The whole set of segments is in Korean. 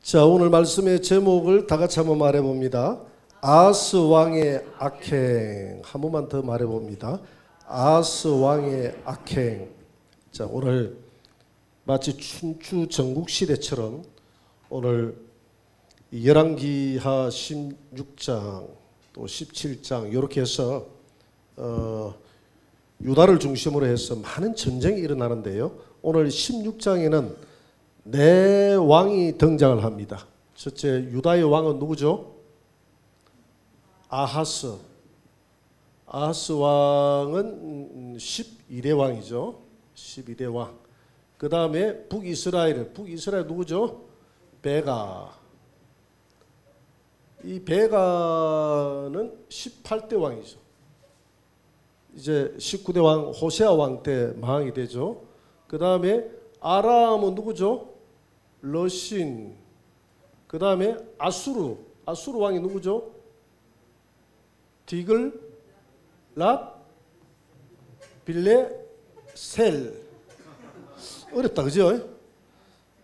자, 오늘 말씀의 제목을 다 같이 한번 말해봅니다. 아하스 왕의 악행. 한 번만 더 말해봅니다. 아하스 왕의 악행. 자, 오늘 마치 춘추 전국시대처럼 오늘 열왕기하 16장 또 17장 이렇게 해서 유다를 중심으로 해서 많은 전쟁이 일어나는데요. 오늘 16장에는 네 왕이 등장을 합니다. 첫째, 유다의 왕은 누구죠? 아하스. 아하스 왕은 12대 왕이죠. 12대 왕. 그 다음에 북이스라엘 누구죠? 베가. 이 베가는 18대 왕이죠. 이제 19대 왕 호세아 왕 때 망하게 되죠. 그 다음에 아람은 누구죠? 러신. 그 다음에 아수르 왕이 누구죠? 디글랏 빌레셀. 어렵다, 그죠?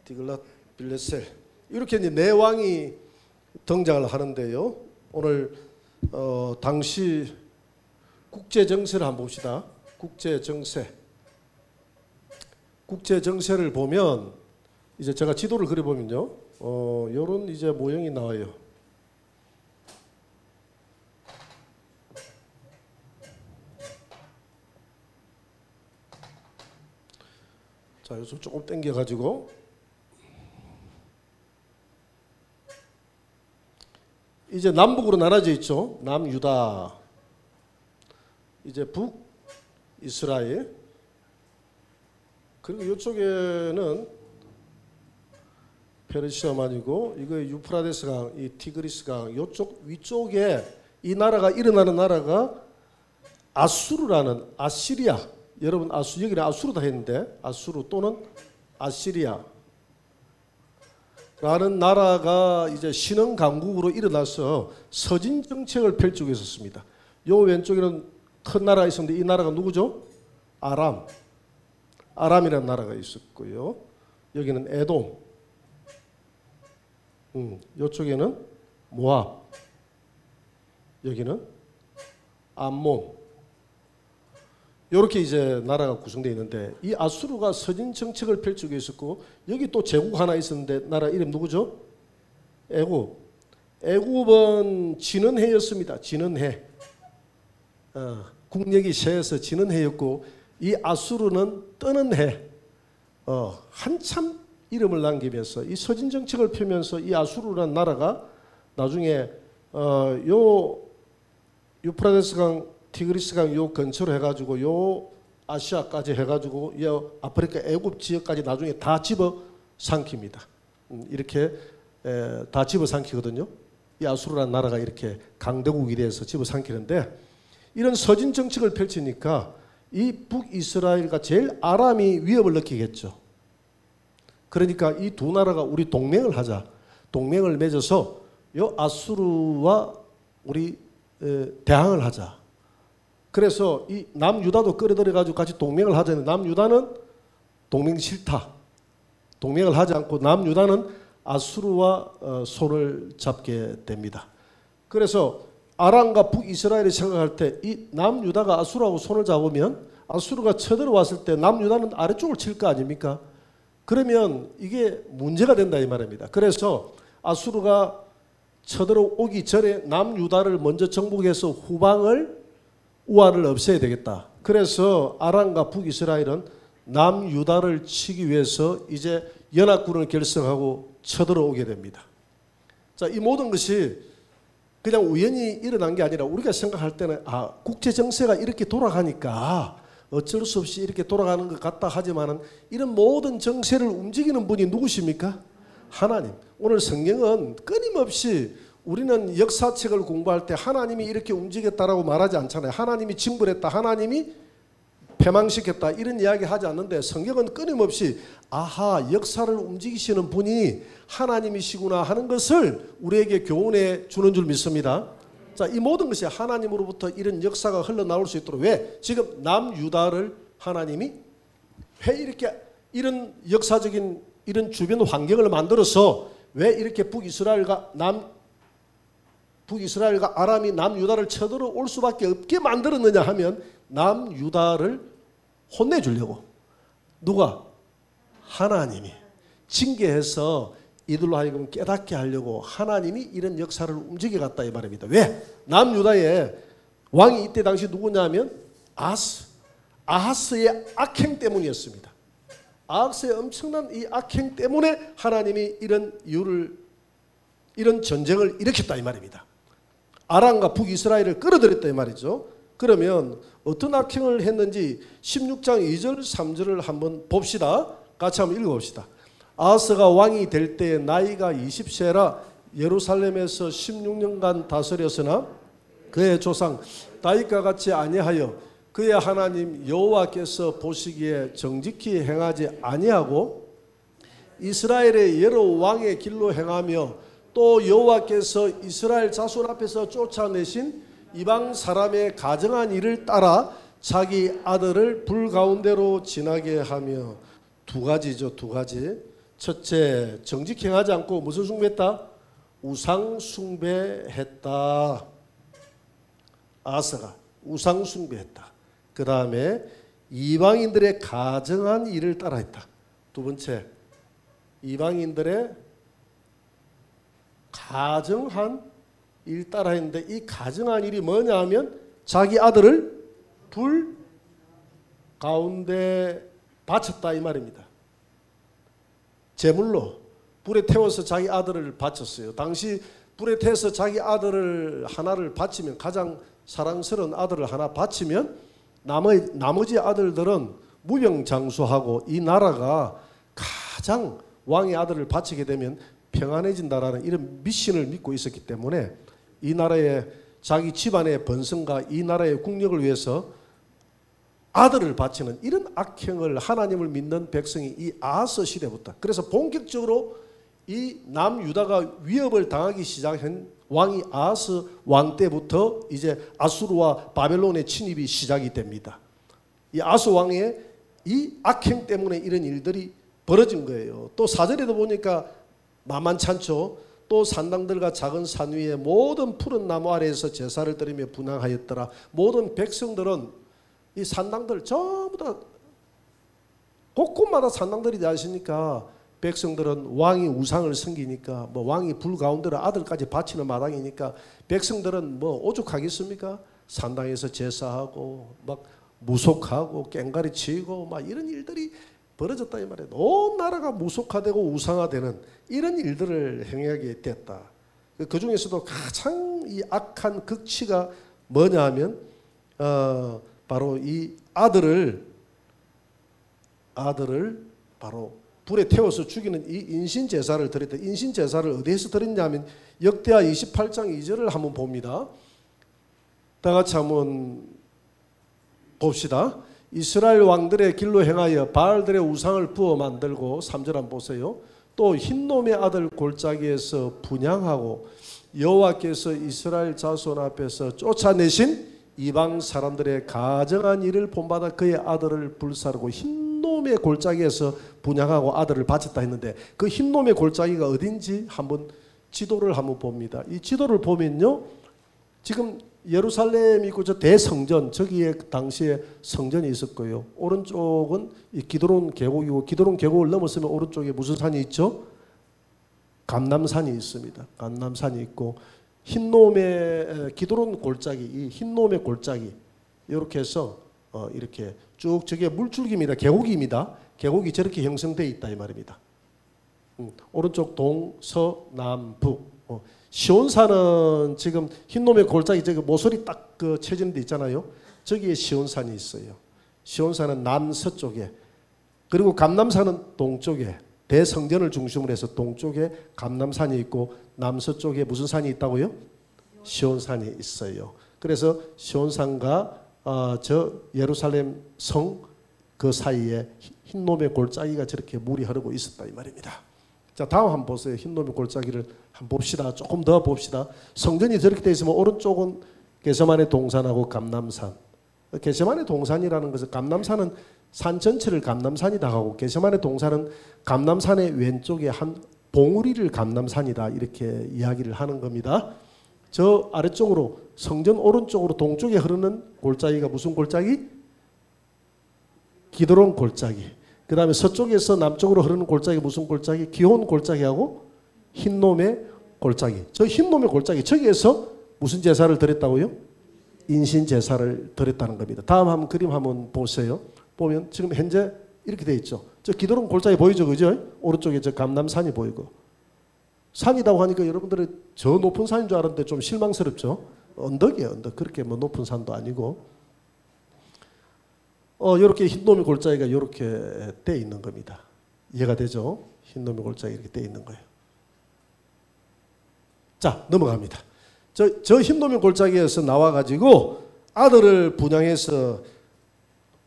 디글랏 빌레셀. 이렇게 이제 네 왕이 등장을 하는데요. 오늘 당시 국제 정세를 한번 봅시다. 국제 정세를 보면 이제 제가 지도를 그려보면요, 요런 이제 모형이 나와요. 자, 여기서 조금 당겨가지고 이제 남북으로 나눠져 있죠. 남유다, 이제 북이스라엘, 그리고 이쪽에는 페르시아만이고, 이거 유프라데스 강, 이 티그리스 강, 이쪽 위쪽에 이 나라가 일어나는 나라가 아수르라는, 아시리아. 여러분 여기는 아수르다 했는데 아수르 또는 아시리아 라는 나라가 이제 신흥 강국으로 일어나서 서진 정책을 펼치고 있었습니다. 요 왼쪽에는 큰 나라가 있었는데 이 나라가 누구죠? 아람이라는 나라가 있었고요. 여기는 에돔, 이쪽에는 모압, 여기는 암몬. 이렇게 이제 나라가 구성되어 있는데, 이 아수르가 서진 정책을 펼치고 있었고, 여기 또 제국 하나 있었는데 나라 이름 누구죠? 애굽. 애굽은 지는 해였습니다. 지는 해. 국력이 세서 지는 해였고, 이 아수르는 뜨는 해. 한참 이름을 남기면서 이 서진 정책을 펴면서 이 아수르라는 나라가 나중에 요 유프라데스 강, 티그리스 강 요 근처로 해가지고 요 아시아까지 해가지고 요 아프리카 애굽 지역까지 나중에 다 집어 삼킵니다. 이렇게 다 집어 삼키거든요. 이 아수르라는 나라가 이렇게 강대국이 돼서 집어 삼키는데, 이런 서진 정책을 펼치니까 이 북이스라엘과 제일 아람이 위협을 느끼겠죠. 그러니까 이 두 나라가 우리 동맹을 하자. 동맹을 맺어서 요 아수르와 우리 대항을 하자. 그래서 이 남유다도 끌어들여가지고 같이 동맹을 하자는데, 남유다는 동맹 싫다. 동맹을 하지 않고 남유다는 아수르와 손을 잡게 됩니다. 그래서 아람과 북이스라엘이 생각할 때 이 남유다가 아수르하고 손을 잡으면 아수르가 쳐들어왔을 때 남유다는 아래쪽을 칠 거 아닙니까? 그러면 이게 문제가 된다 이 말입니다. 그래서 아수르가 쳐들어오기 전에 남유다를 먼저 정복해서 우한을 없애야 되겠다. 그래서 아람과 북이스라엘은 남유다를 치기 위해서 이제 연합군을 결성하고 쳐들어오게 됩니다. 자, 이 모든 것이 그냥 우연히 일어난 게 아니라 우리가 생각할 때는 국제 정세가 이렇게 돌아가니까 어쩔 수 없이 이렇게 돌아가는 것 같다 하지만은, 이런 모든 정세를 움직이는 분이 누구십니까? 하나님. 오늘 성경은 끊임없이 우리는 역사책을 공부할 때 하나님이 이렇게 움직였다라고 말하지 않잖아요. 하나님이 징벌했다, 하나님이 패망시켰다, 이런 이야기 하지 않는데, 성경은 끊임없이 역사를 움직이시는 분이 하나님이시구나 하는 것을 우리에게 교훈해 주는 줄 믿습니다. 자, 이 모든 것이 하나님으로부터 이런 역사가 흘러나올 수 있도록, 왜? 지금 남유다를 하나님이 왜 이렇게 이런 역사적인 이런 주변 환경을 만들어서 왜 이렇게 북이스라엘과 아람이 남유다를 쳐들어올 수밖에 없게 만들었느냐 하면 남유다를 혼내주려고. 누가? 하나님이 징계해서 이들로 하여금 깨닫게 하려고 하나님이 이런 역사를 움직여갔다 이 말입니다. 왜? 남유다에 왕이 이때 당시 누구냐면 아하스의 악행 때문이었습니다. 아하스의 엄청난 이 악행 때문에 하나님이 이런 전쟁을 일으켰다 이 말입니다. 아람과 북이스라엘을 끌어들였다 이 말이죠. 그러면 어떤 악행을 했는지 16장 2절 3절을 한번 봅시다. 같이 한번 읽어봅시다. 아하스가 왕이 될 때 나이가 20세라 예루살렘에서 16년간 다스렸으나 그의 조상 다윗과 같이 아니하여 그의 하나님 여호와께서 보시기에 정직히 행하지 아니하고 이스라엘의 여러 왕의 길로 행하며 또 여호와께서 이스라엘 자손 앞에서 쫓아내신 이방 사람의 가정한 일을 따라 자기 아들을 불 가운데로 지나게 하며 두 가지죠. 두 가지. 첫째, 정직히 행하지 않고 무슨 숭배했다? 우상 숭배했다. 아하스가 우상 숭배했다. 그 다음에 이방인들의 가정한 일을 따라했다. 두 번째, 이방인들의 가정한 일 따라했는데 이 가정한 일이 뭐냐 하면 자기 아들을 불 가운데 바쳤다 이 말입니다. 제물로 불에 태워서 자기 아들을 바쳤어요. 당시 불에 태워서 자기 아들을 하나를 바치면, 가장 사랑스러운 아들을 하나 바치면 나머지 아들들은 무병장수하고 이 나라가 가장 왕의 아들을 바치게 되면 평안해진다라는 이런 미신을 믿고 있었기 때문에 이 나라의 자기 집안의 번성과 이 나라의 국력을 위해서 아들을 바치는 이런 악행을 하나님을 믿는 백성이 이 아하스 시대부터, 그래서 본격적으로 이 남유다가 위협을 당하기 시작한 왕이 아하스 왕 때부터 이제 아수르와 바벨론의 침입이 시작이 됩니다. 이 아하스 왕의 이 악행 때문에 이런 일들이 벌어진 거예요. 또 4절에도 보니까 만만찮죠. 또 산당들과 작은 산 위에 모든 푸른 나무 아래에서 제사를 드리며 분향하였더라. 모든 백성들은 이 산당들 전부 다 곳곳마다 산당들이지 않습니까? 백성들은 왕이 우상을 섬기니까, 뭐 왕이 불 가운데로 아들까지 바치는 마당이니까 백성들은 뭐 오죽하겠습니까? 산당에서 제사하고 막 무속하고 깽가리 치고 막 이런 일들이 벌어졌다 이 말이에요. 온 나라가 무속화되고 우상화되는 이런 일들을 행하게 됐다. 그 중에서도 가장 이 악한 극치가 뭐냐 하면 바로 이 아들을 바로 불에 태워서 죽이는 이 인신제사를 드렸다. 인신제사를 어디에서 드렸냐면 역대하 28장 2절을 한번 봅니다. 다 같이 한번 봅시다. 이스라엘 왕들의 길로 행하여 바알들의 우상을 부어 만들고, 3절 한번 보세요. 또 흰놈의 아들 골짜기에서 분향하고 여호와께서 이스라엘 자손 앞에서 쫓아내신 이방 사람들의 가정한 일을 본받아 그의 아들을 불사르고 흰놈의 골짜기에서 분향하고 아들을 바쳤다 했는데, 그 흰놈의 골짜기가 어딘지 한번 지도를 한번 봅니다. 이 지도를 보면요, 지금 예루살렘 있고 저 대성전, 저기에 당시에 성전이 있었고요. 오른쪽은 이 기드론 계곡이고, 기드론 계곡을 넘었으면 오른쪽에 무슨 산이 있죠? 감람산이 있습니다. 감람산이 있고, 흰놈의 기드론 골짜기, 이 흰놈의 골짜기 이렇게 해서 이렇게 쭉 저게 물줄기입니다. 계곡입니다. 계곡이 저렇게 형성되어 있다 이 말입니다. 오른쪽 동서남북. 시온산은 지금 흰놈의 골짜기 저기 모서리 딱 그 쳐지는 데 있잖아요. 저기에 시온산이 있어요. 시온산은 남서쪽에, 그리고 감람산은 동쪽에, 대성전을 중심으로 해서 동쪽에 감람산이 있고 남서쪽에 무슨 산이 있다고요? 시온산이 있어요. 그래서 시온산과 저 예루살렘 성 그 사이에 흰놈의 골짜기가 저렇게 물이 흐르고 있었다 이 말입니다. 자, 다음 한번 보세요. 흰놈의 골짜기를 한번 봅시다. 조금 더 봅시다. 성전이 저렇게 되어 있으면 오른쪽은 게세마네 동산하고 감람산. 게세마네 동산이라는 것은, 감람산은 산 전체를 감람산이다 하고, 게세마네 동산은 감람산의 왼쪽에 한 봉우리를 감남산이다 이렇게 이야기를 하는 겁니다. 저 아래쪽으로 성전 오른쪽으로 동쪽에 흐르는 골짜기가 무슨 골짜기? 기드론 골짜기. 그 다음에 서쪽에서 남쪽으로 흐르는 골짜기 무슨 골짜기? 기혼 골짜기하고 흰놈의 골짜기. 저 흰놈의 골짜기 저기에서 무슨 제사를 드렸다고요? 인신 제사를 드렸다는 겁니다. 다음 한번 그림 한번 보세요. 보면 지금 현재 이렇게 돼 있죠. 저 기드론 골짜기 보이죠, 그죠? 오른쪽에 저 감남산이 보이고. 산이라고 하니까 여러분들이 저 높은 산인 줄 알았는데 좀 실망스럽죠. 언덕이에요, 언덕. 그렇게 뭐 높은 산도 아니고. 이렇게 흰놈의 골짜기가 이렇게 돼 있는 겁니다. 이해가 되죠? 흰놈의 골짜기 이렇게 돼 있는 거예요. 자, 넘어갑니다. 저 흰놈의 골짜기에서 나와가지고 아들을 분양해서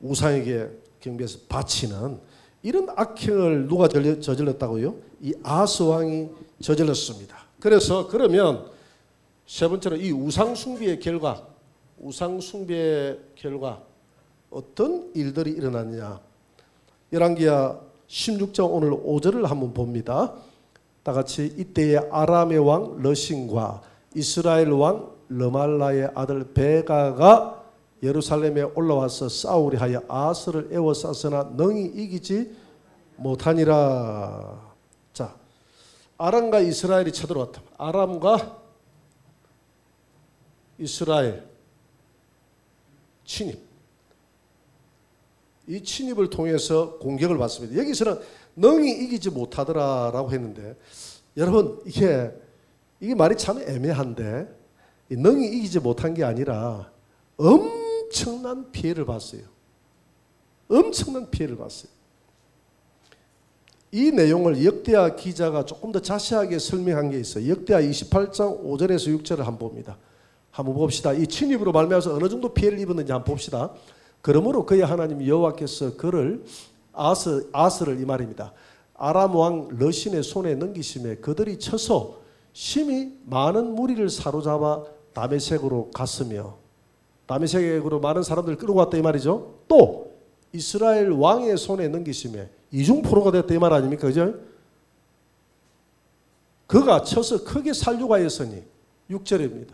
우상에게 경배해서 바치는 이런 악행을 누가 저질렀다고요? 이 아하스 왕이 저질렀습니다. 그래서 그러면 세 번째로 이 우상 숭배의 결과 어떤 일들이 일어났냐? 열왕기하 16장 오늘 5절을 한번 봅니다. 다 같이 이때의 아람의 왕 러신과 이스라엘 왕 르말라의 아들 베가가 예루살렘에 올라와서 싸우려 하여 아하스를 에워쌌으나 능히 이기지 못하니라. 자, 아람과 이스라엘이 쳐들어왔다. 아람과 이스라엘 침입. 이 침입을 통해서 공격을 받습니다. 여기서는 능히 이기지 못하더라라고 했는데 여러분 이게 말이 참 애매한데 능히 이기지 못한 게 아니라 엄청난 피해를 봤어요. 엄청난 피해를 봤어요. 이 내용을 역대하 기자가 조금 더 자세하게 설명한 게 있어요. 역대하 28장 5절에서 6절을 한번 봅니다. 한번 봅시다. 이 침입으로 말미암아서 어느 정도 피해를 입었는지 한번 봅시다. 그러므로 그의 하나님 여호와께서 그를 아스를 이 말입니다. 아람 왕 러신의 손에 넘기심에 그들이 쳐서 심히 많은 무리를 사로잡아 다메섹으로 갔으며 다메섹으로 많은 사람들을 끌고 갔다 이 말이죠. 또 이스라엘 왕의 손에 넘기심에 이중포로가 됐다 이 말 아닙니까? 그죠? 그가 쳐서 크게 살육하였으니 6절입니다.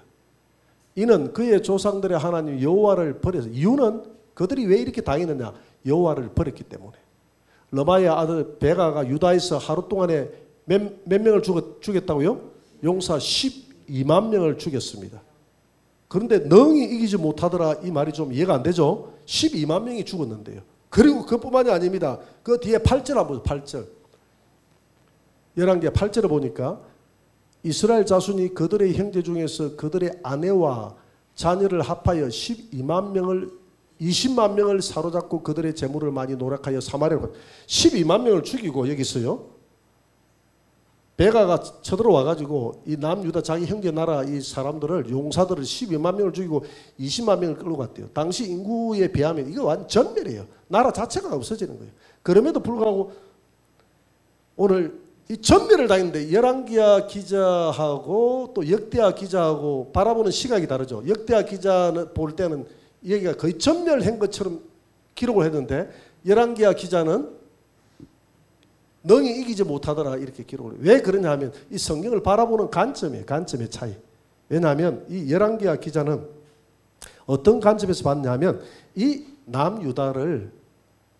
이는 그의 조상들의 하나님 여호와를 버려서 이유는 그들이 왜 이렇게 당했느냐? 여호와를 버렸기 때문에. 르마의 아들 베가가 유다에서 하루 동안에 몇 명을 죽였다고요? 용사 12만 명을 죽였습니다. 그런데 능히 이기지 못하더라 이 말이 좀 이해가 안 되죠? 12만 명이 죽었는데요. 그리고 그뿐만이 아닙니다. 그 뒤에 8절 한번 보세요. 8절. 열왕기하 8절을 보니까 이스라엘 자손이 그들의 형제 중에서 그들의 아내와 자녀를 합하여 20만 명을 사로잡고 그들의 재물을 많이 노력하여 사마리아로 12만 명을 죽이고 여기서요. 베가가 쳐들어와 가지고 이 남유다 자기 형제 나라 이 사람들을 용사들을 12만 명을 죽이고 20만 명을 끌고 갔대요. 당시 인구에 비하면 이거 완전 전멸이에요. 나라 자체가 없어지는 거예요. 그럼에도 불구하고 오늘 이 전멸을 당했는데 열왕기하 기자하고 또 역대하 기자하고 바라보는 시각이 다르죠. 역대하 기자는 볼 때는 여기가 거의 전멸한 것처럼 기록을 했는데 열왕기하 기자는 능히 이기지 못하더라 이렇게 기록을 해요. 왜 그러냐 하면 이 성경을 바라보는 관점의 차이. 왜냐하면 이 열왕기하 기자는 어떤 관점에서 봤냐면 이 남유다를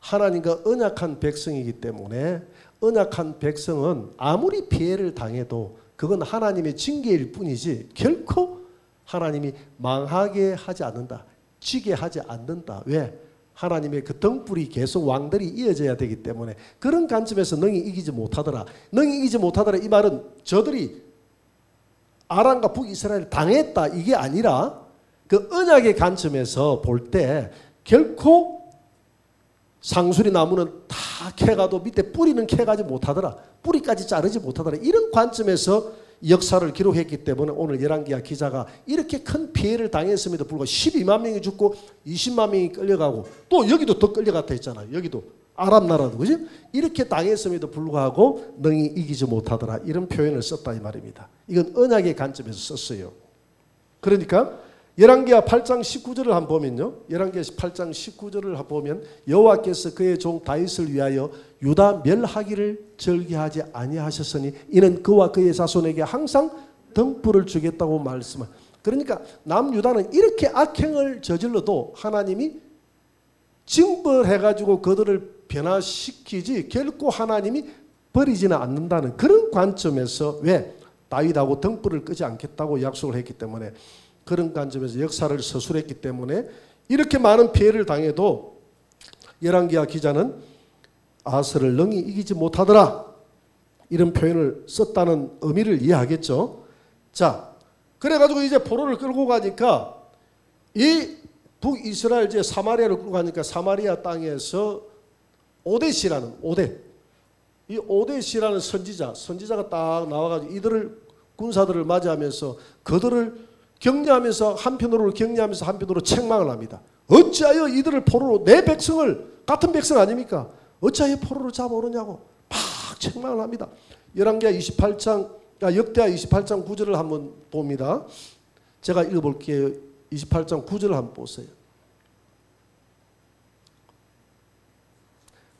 하나님과 언약한 백성이기 때문에 언약한 백성은 아무리 피해를 당해도 그건 하나님의 징계일 뿐이지 결코 하나님이 망하게 하지 않는다. 지게 하지 않는다. 왜? 하나님의 그 등불이 계속 왕들이 이어져야 되기 때문에 그런 관점에서 능히 이기지 못하더라. 능히 이기지 못하더라 이 말은 저들이 아람과 북이스라엘 당했다 이게 아니라 그 언약의 관점에서 볼 때 결코 상수리 나무는 다 캐가도 밑에 뿌리는 캐가지 못하더라. 뿌리까지 자르지 못하더라. 이런 관점에서 역사를 기록했기 때문에 오늘 열왕기하 기자가 이렇게 큰 피해를 당했음에도 불구하고 12만 명이 죽고 20만 명이 끌려가고 또 여기도 더 끌려갔다 했잖아요. 여기도 아람 나라도 그지? 이렇게 당했음에도 불구하고 능히 이기지 못하더라. 이런 표현을 썼다 이 말입니다. 이건 언약의 관점에서 썼어요. 그러니까 열왕기하 8장 19절을 한번 보면요. 열왕기하 8장 19절을 한번 보면 여호와께서 그의 종 다윗을 위하여 유다 멸하기를 절개하지 아니하셨으니 이는 그와 그의 자손에게 항상 등불을 주겠다고 말씀을. 그러니까 남유다는 이렇게 악행을 저질러도 하나님이 징벌해가지고 그들을 변화시키지 결코 하나님이 버리지는 않는다는 그런 관점에서 왜 다윗하고 등불을 끄지 않겠다고 약속을 했기 때문에 그런 관점에서 역사를 서술했기 때문에 이렇게 많은 피해를 당해도 열왕기하 기자는 아하스를 능히 이기지 못하더라 이런 표현을 썼다는 의미를 이해하겠죠. 자, 그래가지고 이제 포로를 끌고 가니까 이 북이스라엘 이제 사마리아를 끌고 가니까 사마리아 땅에서 오뎃이라는 이 오뎃이라는 선지자가 딱 나와가지고 이들을 군사들을 맞이하면서 그들을 격려하면서 한편으로 책망을 합니다. 어찌하여 이들을 포로로 내 백성을 같은 백성 아닙니까? 어찌하여 포로로 잡아오느냐고 막 책망을 합니다. 열왕기하 28장 역대하 28장 9절을 한번 봅니다. 제가 읽어볼게요. 28장 9절을 한번 보세요.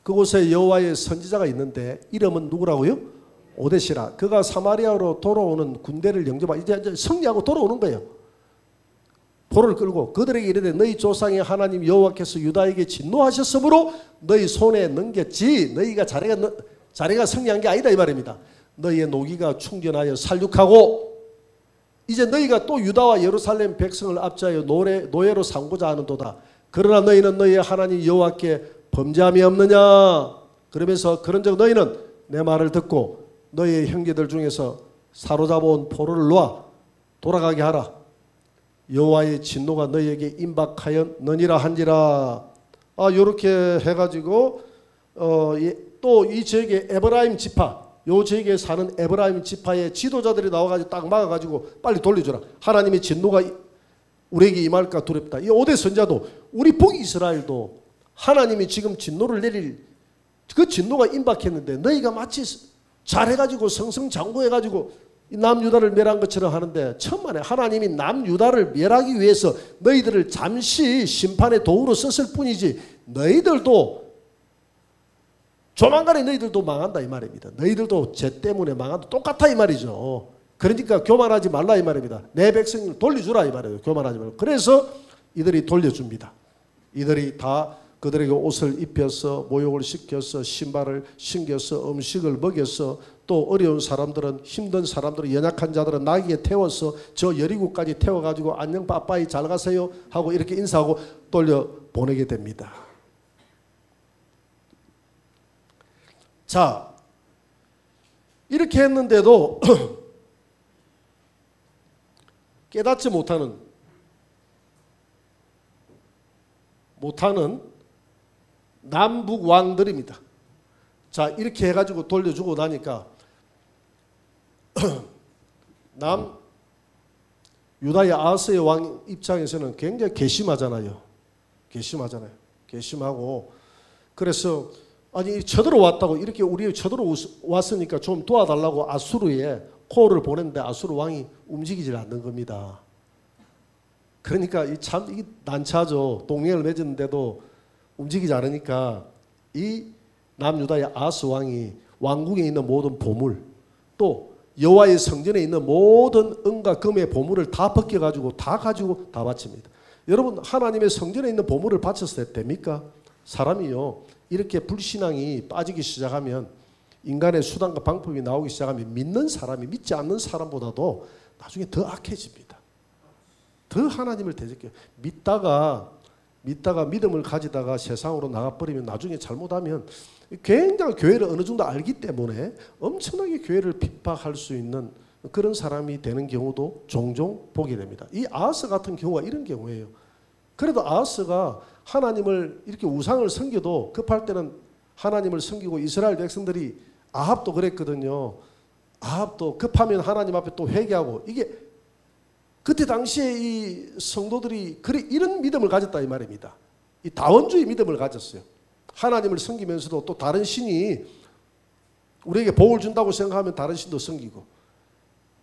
그곳에 여호와의 선지자가 있는데 이름은 누구라고요? 오뎃이라. 그가 사마리아로 돌아오는 군대를 영접하고 이제 승리하고 돌아오는 거예요. 포로를 끌고 그들에게 이르되 너희 조상의 하나님 여호와께서 유다에게 진노하셨으므로 너희 손에 넘겼지 너희가 자네가 승리한 게 아니다 이 말입니다. 너희의 노기가 충전하여 살육하고 이제 너희가 또 유다와 예루살렘 백성을 압제하여 노예로 삼고자 하는도다. 그러나 너희는 너희의 하나님 여호와께 범죄함이 없느냐. 그러면서 그런즉 너희는 내 말을 듣고 너희의 형제들 중에서 사로잡아온 포로를 놓아 돌아가게 하라. 여호와의 진노가 너희에게 임박하였느니라 한지라. 요렇게 해가지고 또 이 지역에 에브라임 지파 요 지역에 사는 에브라임 지파의 지도자들이 나와가지고 딱 막아가지고 빨리 돌려주라. 하나님의 진노가 우리에게 임할까 두렵다. 이 오뎃 선자도 우리 북이스라엘도 하나님이 지금 진노를 내릴 그 진노가 임박했는데 너희가 마치 잘해가지고 성성장구해가지고 남유다를 멸한 것처럼 하는데 천만에 하나님이 남유다를 멸하기 위해서 너희들을 잠시 심판의 도구로 썼을 뿐이지 너희들도 조만간에 너희들도 망한다 이 말입니다. 너희들도 죄 때문에 망한다. 똑같아 이 말이죠. 그러니까 교만하지 말라 이 말입니다. 내 백성을 돌려주라 이 말이에요. 교만하지 말고. 그래서 이들이 돌려줍니다. 이들이 다 그들에게 옷을 입혀서 모욕을 시켜서 신발을 신겨서 음식을 먹여서 또 어려운 사람들은 힘든 사람들은 연약한 자들은 나귀에 태워서 저 여리고까지 태워가지고 안녕 빠빠이 잘 가세요 하고 이렇게 인사하고 돌려보내게 됩니다. 자, 이렇게 했는데도 깨닫지 못하는 남북 왕들입니다. 자, 이렇게 해가지고 돌려주고 나니까 유다의 아하스의 왕 입장에서는 굉장히 괘씸하잖아요. 괘씸하고 그래서 아니 쳐들어왔다고 이렇게 우리 쳐들어왔으니까 좀 도와달라고 아수르에 코를 보냈는데 아수르 왕이 움직이질 않는 겁니다. 그러니까 이 난처하죠. 동맹을 맺었는데도 움직이지 않으니까 이 남유다의 아하스 왕이 왕궁에 있는 모든 보물 또 여호와의 성전에 있는 모든 은과 금의 보물을 다 벗겨가지고 다 가지고 다 바칩니다. 여러분 하나님의 성전에 있는 보물을 바쳤을 때 됩니까? 사람이요 이렇게 불신앙이 빠지기 시작하면 인간의 수단과 방법이 나오기 시작하면 믿는 사람이 믿지 않는 사람보다도 나중에 더 악해집니다. 더 하나님을 대적해요. 믿다가 믿음을 가지다가 세상으로 나가버리면 나중에 잘못하면 굉장히 교회를 어느 정도 알기 때문에 엄청나게 교회를 핍박할 수 있는 그런 사람이 되는 경우도 종종 보게 됩니다. 이 아하스 같은 경우가 이런 경우예요. 그래도 아하스가 하나님을 이렇게 우상을 섬겨도 급할 때는 하나님을 섬기고 이스라엘 백성들이 아합도 그랬거든요. 아합도 급하면 하나님 앞에 또 회개하고 이게 그때 당시에 이 성도들이 이런 믿음을 가졌다 이 말입니다. 이 다원주의 믿음을 가졌어요. 하나님을 섬기면서도 또 다른 신이 우리에게 복을 준다고 생각하면 다른 신도 섬기고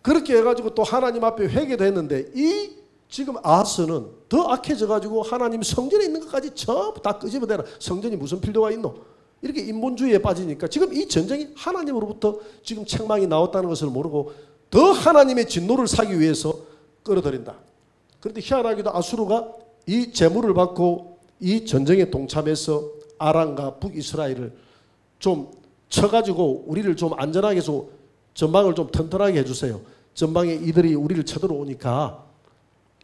그렇게 해가지고 또 하나님 앞에 회개도 했는데 이 지금 아하스는 더 악해져 가지고 하나님 성전에 있는 것까지 전부 다 끄집어내라. 성전이 무슨 필요가 있노? 이렇게 인본주의에 빠지니까 지금 이 전쟁이 하나님으로부터 지금 책망이 나왔다는 것을 모르고 더 하나님의 진노를 사기 위해서 끌어들인다. 그런데 희한하게도 아수르가 이 재물을 받고 이 전쟁에 동참해서 아람과 북이스라엘을 좀 쳐가지고 우리를 좀 안전하게 해서 전방을 좀 튼튼하게 해주세요. 전방에 이들이 우리를 쳐들어오니까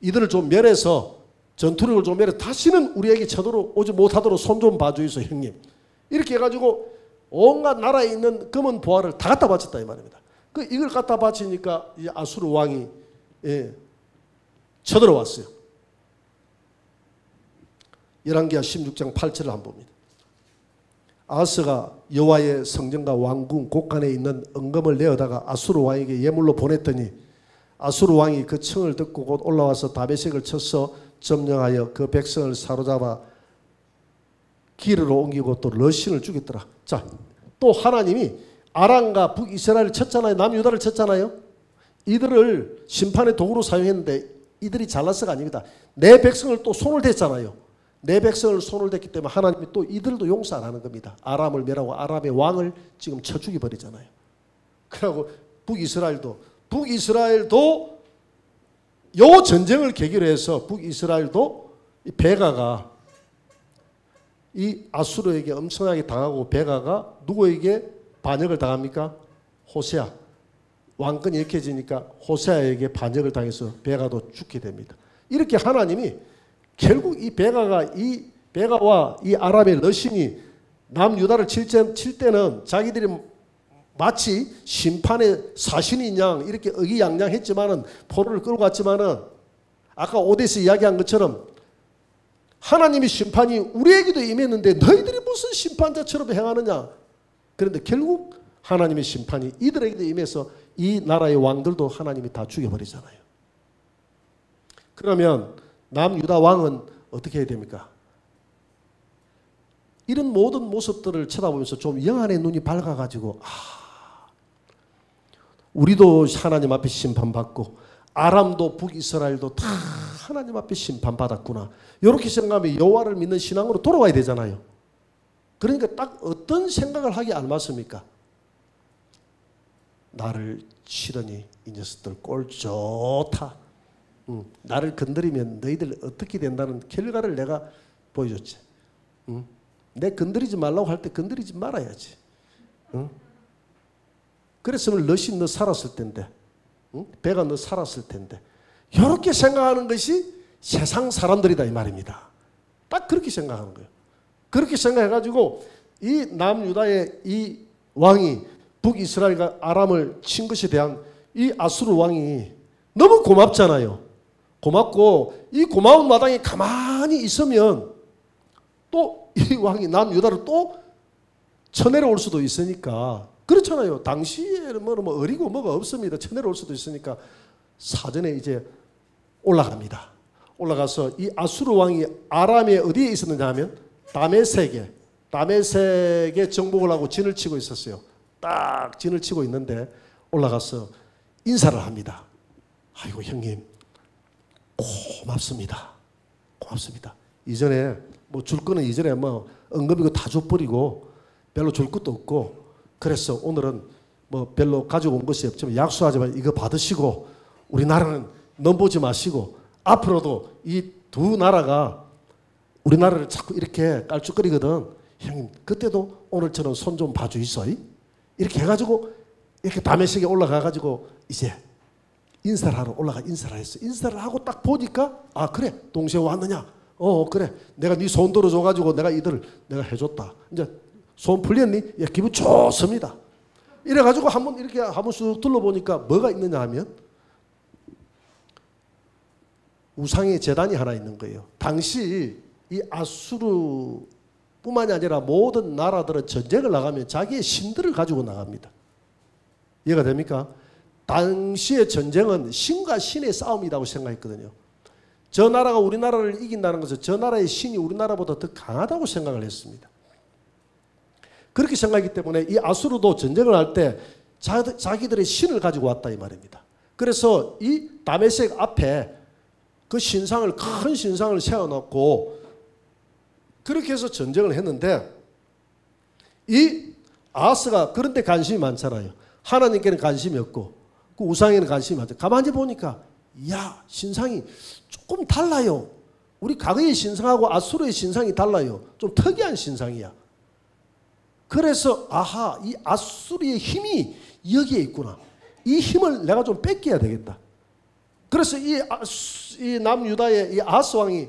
이들을 좀 멸해서 전투력을 좀 멸해 다시는 우리에게 쳐들어오지 못하도록 손 좀 봐주이소 형님. 이렇게 해가지고 온갖 나라에 있는 금은 보화를 다 갖다 바쳤다 이 말입니다. 이걸 갖다 바치니까 이 아수르 왕이 쳐들어왔어요. 열왕기하 16장 8절을 한번 봅니다. 아하스가 여호와의 성전과 왕궁 곳간에 있는 은금을 내어다가 아수르 왕에게 예물로 보냈더니 아수르 왕이 그 청을 듣고 곧 올라와서 다메섹을 쳐서 점령하여 그 백성을 사로잡아 기르로 옮기고 또 러신을 죽였더라. 자, 또 하나님이 아람과 북이스라엘을 쳤잖아요. 남유다를 쳤잖아요. 이들을 심판의 도구로 사용했는데 이들이 잘나서가 아닙니다. 내 백성을 또 손을 댔잖아요. 내 백성을 손을 댔기 때문에 하나님이 또 이들도 용서 안 하는 겁니다. 아람을 멸하고 아람의 왕을 지금 쳐 죽여버리잖아요. 그리고 북이스라엘도 요 전쟁을 계기로 해서 북이스라엘도 이 베가가 이 아수르에게 엄청나게 당하고 베가가 누구에게 반역을 당합니까? 호세아. 왕권이 약해지니까 호세아에게 반역을 당해서 베가도 죽게 됩니다. 이렇게 하나님이 결국 이 베가와 이 아람의 러신이 남유다를 칠 때는 자기들이 마치 심판의 사신인 양 이렇게 의기양양했지만은 포로를 끌고 갔지만은 아까 오데스 이야기한 것처럼 하나님의 심판이 우리에게도 임했는데 너희들이 무슨 심판자처럼 행하느냐. 그런데 결국 하나님의 심판이 이들에게도 임해서 이 나라의 왕들도 하나님이 다 죽여버리잖아요. 그러면 남유다 왕은 어떻게 해야 됩니까? 이런 모든 모습들을 쳐다보면서 좀 영안의 눈이 밝아가지고 우리도 하나님 앞에 심판받고 아람도 북이스라엘도 다 하나님 앞에 심판받았구나. 이렇게 생각하면 여호와를 믿는 신앙으로 돌아와야 되잖아요. 그러니까 딱 어떤 생각을 하기 알맞습니까? 나를 치르니 이 녀석들 꼴 좋다. 나를 건드리면 너희들 어떻게 된다는 결과를 내가 보여줬지. 내 건드리지 말라고 할 때 건드리지 말아야지. 그랬으면 러신 너 살았을 텐데, 배가 너 살았을 텐데. 이렇게 생각하는 것이 세상 사람들이다 이 말입니다. 딱 그렇게 생각하는 거예요. 그렇게 생각해가지고 이 남유다의 이 왕이 북이스라엘과 아람을 친 것에 대한 이 아수르 왕이 너무 고맙잖아요. 고맙고 이 고마운 마당에 가만히 있으면 또 이 왕이 남유다를 또 쳐내려올 수도 있으니까 그렇잖아요. 당시에는 뭐 어리고 뭐가 없습니다. 쳐내려올 수도 있으니까 사전에 이제 올라갑니다. 올라가서 이 아수르 왕이 아람에 어디에 있었느냐 하면 다메섹에 정복을 하고 진을 치고 있었어요. 딱 진을 치고 있는데 올라가서 인사를 합니다. 아이고 형님 고맙습니다. 고맙습니다. 이전에 뭐 줄 거는 이전에 뭐 언급이고 다 줘버리고 별로 줄 것도 없고 그래서 오늘은 뭐 별로 가지고 온 것이 없지만 약속하지만 이거 받으시고 우리나라는 넘보지 마시고 앞으로도 이 두 나라가 우리나라를 자꾸 이렇게 깔쭉거리거든. 형님 그때도 오늘처럼 손 좀 봐주이소. 이렇게 해가지고 이렇게 다메섹에 올라가가지고 이제 인사를 하러 인사를 했어. 인사를 하고 딱 보니까 그래 동생 왔느냐. 그래 내가 네 손 들어줘가지고 내가 이들을 내가 해줬다. 이제 손 풀렸니? 예, 기분 좋습니다. 이래가지고 한번 이렇게 한번 쑥 둘러보니까 뭐가 있느냐 하면 우상의 제단이 하나 있는 거예요. 당시 이 아수르뿐만이 아니라 모든 나라들은 전쟁을 나가면 자기의 신들을 가지고 나갑니다. 이해가 됩니까? 당시의 전쟁은 신과 신의 싸움이라고 생각했거든요. 저 나라가 우리나라를 이긴다는 것은 저 나라의 신이 우리나라보다 더 강하다고 생각을 했습니다. 그렇게 생각하기 때문에 이 아수르도 전쟁을 할 때 자기들의 신을 가지고 왔다 이 말입니다. 그래서 이 다메섹 앞에 그 신상을 큰 신상을 세워놓고 그렇게 해서 전쟁을 했는데 이 아하스가 그런 데 관심이 많잖아요. 하나님께는 관심이 없고 그 우상에는 관심이 많죠. 가만히 보니까 야 신상이 조금 달라요. 우리 과거의 신상하고 아수르의 신상이 달라요. 좀 특이한 신상이야. 그래서 아하 이 아수르의 힘이 여기에 있구나. 이 힘을 내가 좀 뺏겨야 되겠다. 그래서 이 남유다의 이 아하스 왕이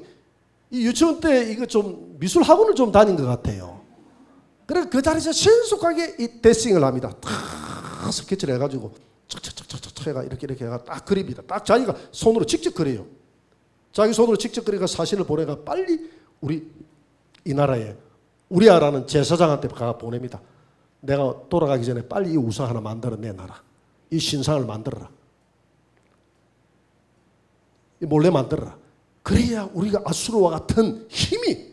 이 유치원 때 이거 좀 미술 학원을 좀 다닌 것 같아요. 그래서 그 자리에서 신속하게 이 데싱을 합니다. 탁 스케치를 해가지고 척척척척척 해가 이렇게 해가 딱 그립니다. 딱 자기가 손으로 직접 그려요. 자기 손으로 직접 그리가 사진을 보내가 빨리 우리 이 나라에 우리아라는 제사장한테 가 보냅니다. 내가 돌아가기 전에 빨리 이 우상 하나 만들어 내놔라. 이 신상을 만들어라. 몰래 만들어라. 그래야 우리가 아수르와 같은 힘이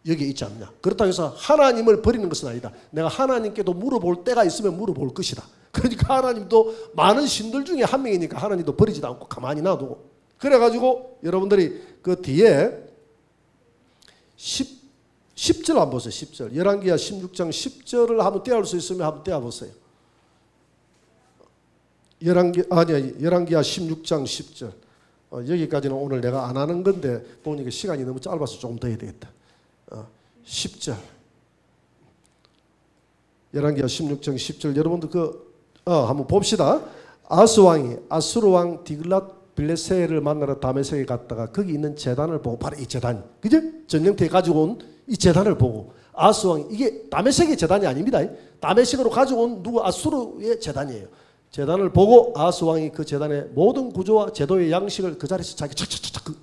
여기에 있지 않냐. 그렇다고 해서 하나님을 버리는 것은 아니다. 내가 하나님께도 물어볼 때가 있으면 물어볼 것이다. 그러니까 하나님도 많은 신들 중에 한 명이니까 하나님도 버리지도 않고 가만히 놔두고 그래가지고 여러분들이 그 뒤에 10절 한번 보세요. 10절 열왕기하 16장 10절을 한번 떼어올 수 있으면 한번 떼어보세요. 열왕기하 16장 10절 여기까지는 오늘 내가 안 하는 건데 보니까 시간이 너무 짧아서 조금 더 해야 되겠다. 10절 열왕기하 16장 10절 여러분들 한번 봅시다. 아하스 왕이 아수르 왕 디글랏 빌레세를 만나러 다메섹에 갔다가 거기 있는 제단을 보고 바로 이 제단 그죠? 전령터에 가지고 온 이 제단을 보고 아하스 왕이 이게 다메섹의 제단이 아닙니다. 다메섹으로 가지고 온 누구 아수르의 제단이에요. 제단을 보고 아하스 왕이 그 제단의 모든 구조와 제도의 양식을 그 자리에서 자기 착착착착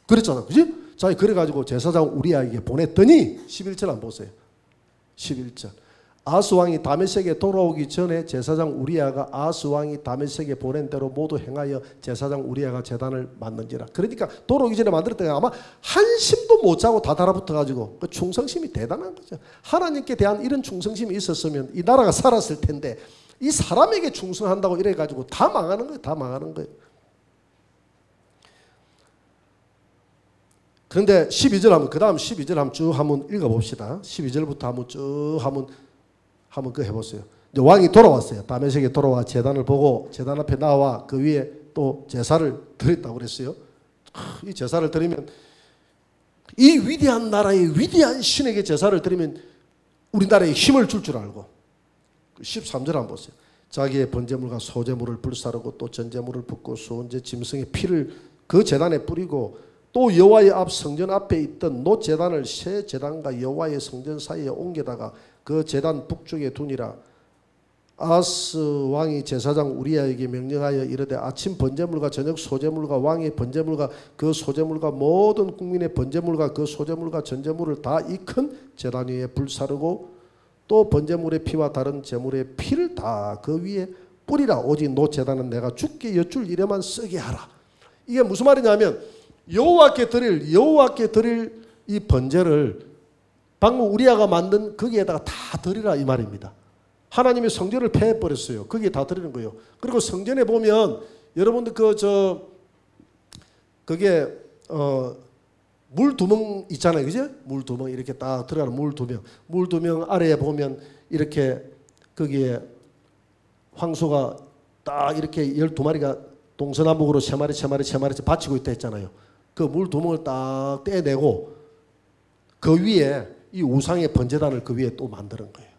그랬잖아. 그지? 자기 그래가지고 제사장 우리아에게 보냈더니 11절 한번 보세요. 11절 아하스 왕이 다메섹에 돌아오기 전에 제사장 우리아가 아하스 왕이 다메섹에 보낸 대로 모두 행하여 제사장 우리아가 제단을 만든지라. 그러니까 돌아오기 전에 만들었더니 아마 한심도 못 자고 다 달아붙어가지고 그 충성심이 대단한 거죠. 하나님께 대한 이런 충성심이 있었으면 이 나라가 살았을 텐데 이 사람에게 충성한다고 이래가지고 다 망하는 거예요. 다 망하는 거예요. 그런데 12절 한번 그 다음 12절 한번 쭉 한번 읽어봅시다. 12절부터 한번 쭉 한번 그 해보세요. 이제 왕이 돌아왔어요. 다메섹에 돌아와 제단을 보고 제단 앞에 나와 그 위에 또 제사를 드렸다고 그랬어요. 이 제사를 드리면 이 위대한 나라의 위대한 신에게 제사를 드리면 우리나라에 힘을 줄 줄 알고 13절 한번 보세요. 자기의 번제물과 소제물을 불사르고 또 전제물을 붓고 수원제 짐승의 피를 그 제단에 뿌리고 또 여호와의 앞 성전 앞에 있던 노 제단을 새 제단과 여호와의 성전 사이에 옮겨다가 그 제단 북쪽에 두니라. 아하스 왕이 제사장 우리아에게 명령하여 이르되 아침 번제물과 저녁 소제물과 왕의 번제물과 그 소제물과 모든 국민의 번제물과 그 소제물과 전제물을 다 이 큰 제단 위에 불사르고 또 번제물의 피와 다른 제물의 피를 다 그 위에 뿌리라. 오직 노 제단은 내가 주께 여쭐 일에만 쓰게 하라. 이게 무슨 말이냐면 여호와께 드릴 이 번제를 방금 우리아가 만든 거기에다가 다 드리라 이 말입니다. 하나님의 성전을 폐해버렸어요. 거기에 다 드리는 거예요. 그리고 성전에 보면 여러분들 그게 물두멍 있잖아요. 그죠? 물두멍 이렇게 딱 들어가는 물두멍 아래에 보면 이렇게 거기에 황소가 딱 이렇게 12마리가 동서남북으로 세 마리 받치고 있다 했잖아요. 그 물두멍을 딱 떼내고 그 위에 이 우상의 번제단을 그 위에 또 만드는 거예요.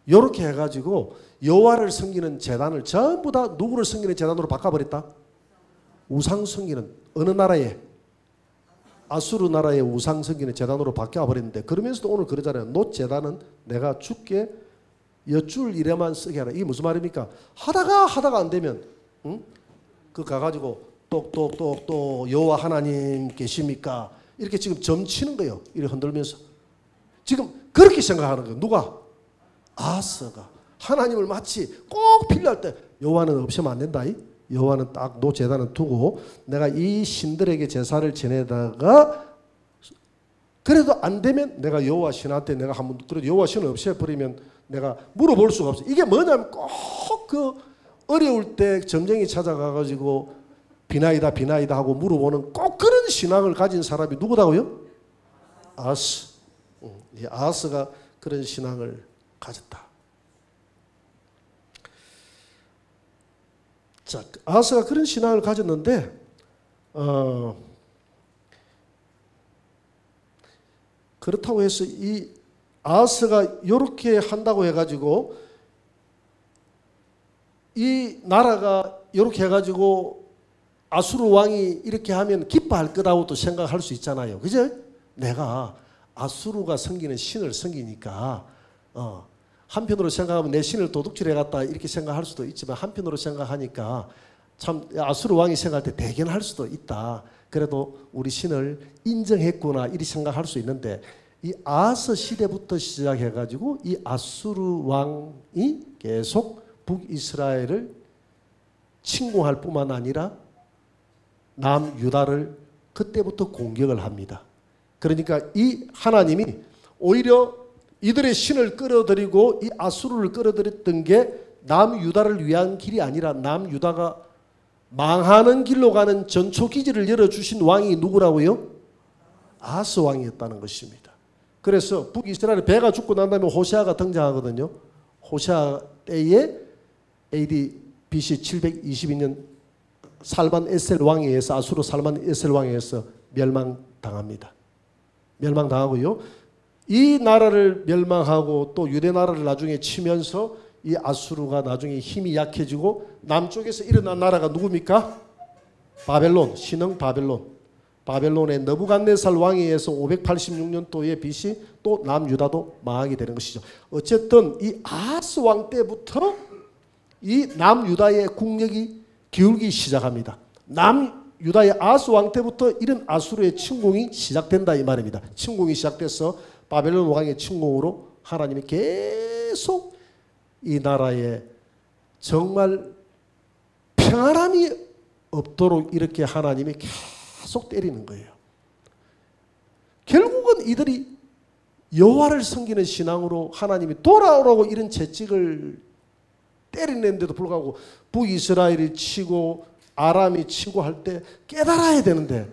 이렇게 해가지고 여호와를 섬기는 제단을 전부 다 누구를 섬기는 제단으로 바꿔버렸다? 우상 섬기는 어느 나라에? 아수르 나라의 우상 섬기는 제단으로 바뀌어버렸는데 그러면서도 오늘 그러잖아요. 노 제단은 내가 주께 여쭐 일에만 쓰게 하라. 이게 무슨 말입니까? 하다가 안 되면 그 가가지고 똑똑똑똑 여호와 하나님 계십니까? 이렇게 지금 점치는 거예요. 이렇게 흔들면서 지금 그렇게 생각하는 거예요. 누가? 아하스가 하나님을 마치 꼭 필요할 때 여호와는 없으면 안 된다. 여호와는 딱 노 제단을 두고 내가 이 신들에게 제사를 지내다가 그래도 안 되면 내가 여호와 신한테 내가 한번 그래도 여호와 신을 없애버리면 내가 물어볼 수가 없어요. 이게 뭐냐면 꼭 그 어려울 때 점쟁이 찾아가가지고 비나이다 비나이다 하고 물어보는 꼭 그런 신앙을 가진 사람이 누구다고요? 아하스. 이 아하스가 그런 신앙을 가졌다. 자, 아하스가 그런 신앙을 가졌는데 그렇다고 해서 이 아하스가 이렇게 한다고 해가지고 이 나라가 이렇게 해가지고 아수르 왕이 이렇게 하면 기뻐할 거라고도 생각할 수 있잖아요. 그죠? 내가 아수르가 섬기는 신을 섬기니까 한편으로 생각하면 내 신을 도둑질해 갔다 이렇게 생각할 수도 있지만 한편으로 생각하니까 참 아수르 왕이 생각할 때 대견할 수도 있다. 그래도 우리 신을 인정했구나 이렇게 생각할 수 있는데 이 아하스 시대부터 시작해가지고 이 아수르 왕이 계속 북이스라엘을 침공할 뿐만 아니라 남유다를 그때부터 공격을 합니다. 그러니까 이 하나님이 오히려 이들의 신을 끌어들이고 이 아수르를 끌어들였던 게 남유다를 위한 길이 아니라 남유다가 망하는 길로 가는 전초기지를 열어주신 왕이 누구라고요? 아하스 왕이었다는 것입니다. 그래서 북이스라엘 배가 죽고 난 다음에 호세아가 등장하거든요. 호세아 때에 AD BC 722년 살만 에셀 왕에 의해서 아수르 살만 에셀 왕에 의해서 멸망당합니다. 멸망당하고요. 이 나라를 멸망하고 또 유대 나라를 나중에 치면서 이 아수르가 나중에 힘이 약해지고 남쪽에서 일어난 나라가 누굽니까? 바벨론, 신흥 바벨론. 바벨론의 느부갓네살 왕에 의해서 586년도에 BC 또 남유다도 망하게 되는 것이죠. 어쨌든 이 아하스 왕 때부터 이 남유다의 국력이 기울기 시작합니다. 남유다의 아하스 왕 때부터 이런 아수르의 침공이 시작된다 이 말입니다. 침공이 시작돼서 바벨론 왕의 침공으로 하나님이 계속 이 나라에 정말 평안함이 없도록 이렇게 하나님이 계속 때리는 거예요. 결국은 이들이 여호와를 섬기는 신앙으로 하나님이 돌아오라고 이런 채찍을 때리는데도 불구하고 북이스라엘이 치고 아람이 치고 할 때 깨달아야 되는데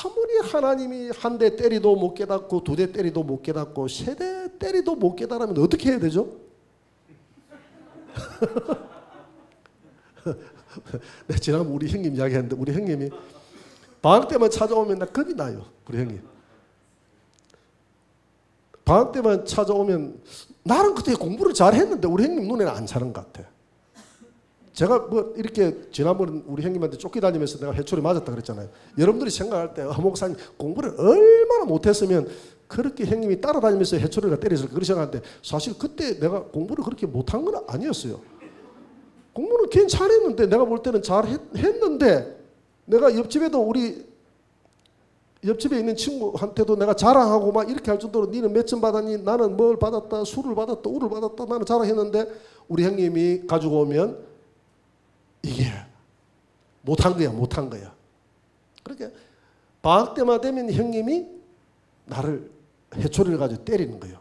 아무리 하나님이 한 대 때리도 못 깨닫고 두 대 때리도 못 깨닫고 세 대 때리도 못 깨달으면 어떻게 해야 되죠? 지난번 우리 형님 이야기했는데 우리 형님이 방학 때만 찾아오면 나 겁이 나요. 우리 형님 방학 때만 찾아오면 나는 그때 공부를 잘했는데 우리 형님 눈에는 안 차는 것 같아. 제가 뭐 이렇게 지난번 우리 형님한테 쫓겨다니면서 내가 회초리 맞았다 그랬잖아요. 여러분들이 생각할 때 목사님 공부를 얼마나 못했으면 그렇게 형님이 따라다니면서 회초리를 때렸을까 그렇게 생각하는데 사실 그때 내가 공부를 그렇게 못한 건 아니었어요. 공부는 괜찮았는데 내가 볼 때는 잘했는데 내가 옆집에도 우리 옆집에 있는 친구한테도 내가 자랑하고 막 이렇게 할 정도로 니는 몇 점 받았니? 나는 뭘 받았다. 술을 받았다. 우를 받았다. 나는 자랑했는데 우리 형님이 가지고 오면 이게 못한 거야. 못한 거야. 그렇게 방학 때만 되면 형님이 나를 회초리를 가지고 때리는 거예요.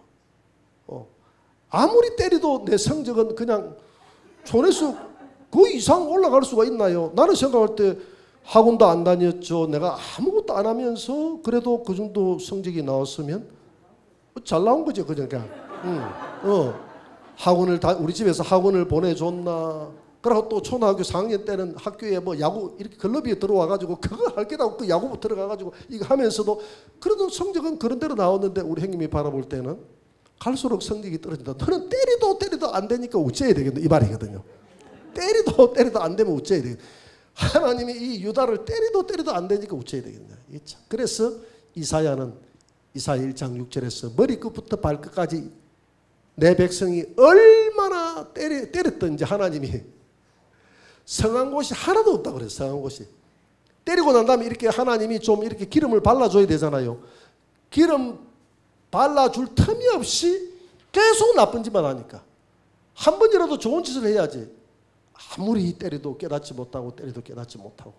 아무리 때려도 내 성적은 그냥 촌에서 그 이상 올라갈 수가 있나요? 나는 생각할 때 학원도 안 다녔죠. 내가 아무것도 안 하면서 그래도 그 정도 성적이 나왔으면 잘 나온 거죠. 그냥. 학원을 우리 집에서 학원을 보내줬나. 그리고 또 초등학교 4학년 때는 학교에 뭐 야구 이렇게 클럽에 들어와가지고 그거 할 게다고 그 야구부 들어가가지고 이거 하면서도 그래도 성적은 그런 대로 나왔는데 우리 형님이 바라볼 때는 갈수록 성적이 떨어진다. 너는 때리도 안 되니까 어째야 되겠노 이 말이거든요. 때리도 안 되면 어째야 되겠노. 하나님이 이 유다를 때리도 안 되니까 어째야 되겠냐. 그래서 이사야는 이사야 1장 6절에서 머리끝부터 발끝까지 내 백성이 얼마나 때렸던지 하나님이 성한 곳이 하나도 없다고 그래요. 성한 곳이. 때리고 난 다음에 이렇게 하나님이 좀 이렇게 기름을 발라줘야 되잖아요. 기름 발라줄 틈이 없이 계속 나쁜 짓만 하니까 한 번이라도 좋은 짓을 해야지. 아무리 때려도 깨닫지 못하고 때려도 깨닫지 못하고.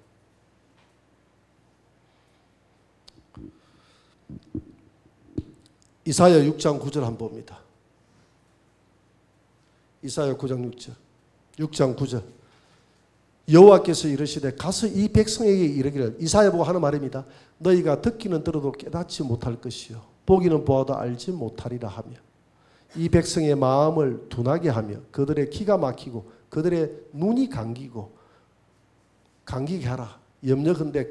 이사야 6장 9절 한번 봅니다. 이사야 9장 6절. 6장 9절. 여호와께서 이르시되 가서 이 백성에게 이르기를, 이사야 보고 하는 말입니다. 너희가 듣기는 들어도 깨닫지 못할 것이요 보기는 보아도 알지 못하리라 하며, 이 백성의 마음을 둔하게 하며 그들의 기가 막히고 그들의 눈이 감기게 하라. 염려컨대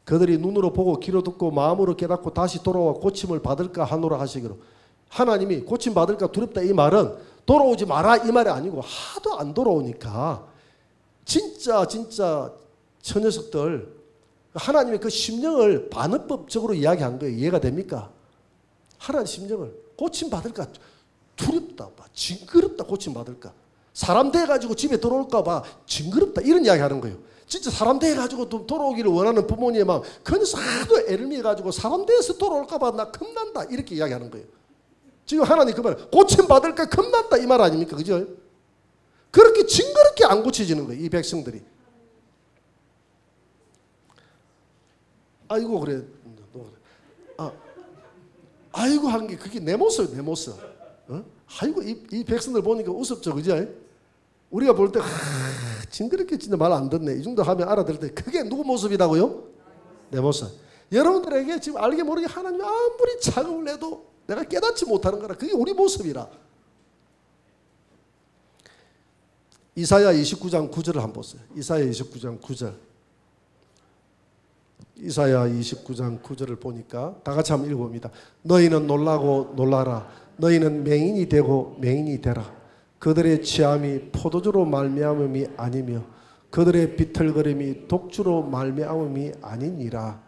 그들이 눈으로 보고 귀로 듣고 마음으로 깨닫고 다시 돌아와 고침을 받을까 하노라 하시기로. 하나님이 고침 받을까 두렵다 이 말은 돌아오지 마라 이 말이 아니고, 하도 안 돌아오니까 진짜 저 녀석들 하나님의 그 심령을 반어법적으로 이야기한 거예요. 이해가 됩니까? 하나님 심령을 고침 받을까 두렵다, 징그럽다. 고침 받을까, 사람 돼가지고 집에 들어올까 봐 징그럽다, 이런 이야기 하는 거예요. 진짜 사람 돼가지고 돌아오기를 원하는 부모님의 마음, 그 녀석 하도 애를 미해가지고 사람 돼서 돌아올까 봐 나 겁난다, 이렇게 이야기하는 거예요. 지금 하나님 그 말, 고침 받을까 겁난다 이 말 아닙니까? 그죠? 그렇게 징그럽게 안 고쳐지는 거예요, 이 백성들이. 아이고 그래, 아이고 한 게 그게 내 모습, 내 모습. 어? 아이고 이 백성들 보니까 우습죠, 그죠? 우리가 볼 때 징그럽게 진짜 말 안 듣네, 이 정도 하면 알아들 때 그게 누구 모습이라고요? 내 모습. 여러분들에게 지금 알게 모르게 하나님이 아무리 작업을 해도 내가 깨닫지 못하는 거라, 그게 우리 모습이라. 이사야 29장 9절을 한번 보세요. 이사야 29장 9절. 이사야 29장 9절을 보니까 다 같이 한번 읽어봅니다. 너희는 놀라고 놀라라. 너희는 맹인이 되고 맹인이 되라. 그들의 취함이 포도주로 말미암음이 아니며 그들의 비틀거림이 독주로 말미암음이 아니니라.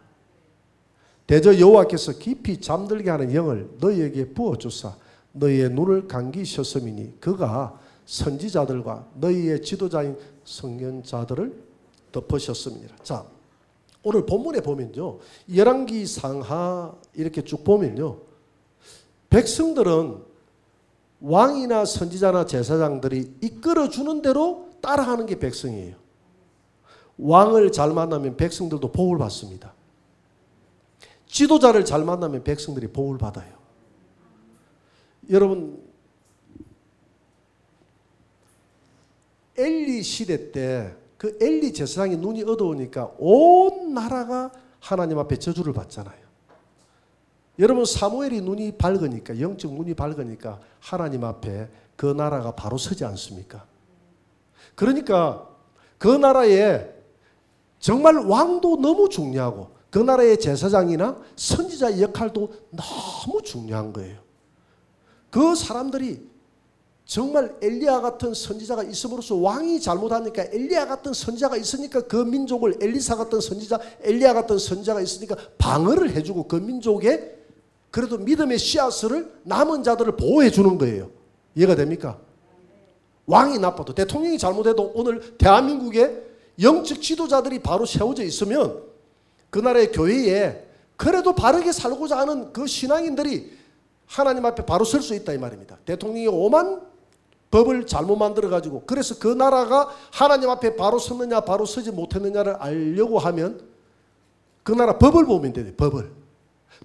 대저 여호와께서 깊이 잠들게 하는 영을 너희에게 부어주사 너희의 눈을 감기셨음이니 그가 선지자들과 너희의 지도자인 선견자들을 덮으셨음이니라. 자, 오늘 본문에 보면요, 열왕기 상하 이렇게 쭉 보면요, 백성들은 왕이나 선지자나 제사장들이 이끌어주는 대로 따라가는 게 백성이에요. 왕을 잘 만나면 백성들도 복을 받습니다. 지도자를 잘 만나면 백성들이 복을 받아요. 여러분, 엘리 시대 때 그 엘리 제사장이 눈이 어두우니까 온 나라가 하나님 앞에 저주를 받잖아요. 여러분, 사무엘이 눈이 밝으니까, 영적 눈이 밝으니까 하나님 앞에 그 나라가 바로 서지 않습니까? 그러니까 그 나라에 정말 왕도 너무 중요하고 그 나라의 제사장이나 선지자의 역할도 너무 중요한 거예요. 그 사람들이 정말 엘리야 같은 선지자가 있음으로써 왕이 잘못하니까 엘리야 같은 선지자가 있으니까 그 민족을, 엘리사 같은 선지자, 엘리야 같은 선지자가 있으니까 방어를 해주고 그 민족에 그래도 믿음의 씨앗을 남은 자들을 보호해 주는 거예요. 이해가 됩니까? 왕이 나빠도, 대통령이 잘못해도 오늘 대한민국에 영적 지도자들이 바로 세워져 있으면 그 나라의 교회에 그래도 바르게 살고자 하는 그 신앙인들이 하나님 앞에 바로 설 수 있다 이 말입니다. 대통령이 오만 법을 잘못 만들어가지고, 그래서 그 나라가 하나님 앞에 바로 섰느냐 바로 서지 못했느냐를 알려고 하면 그 나라 법을 보면 돼요.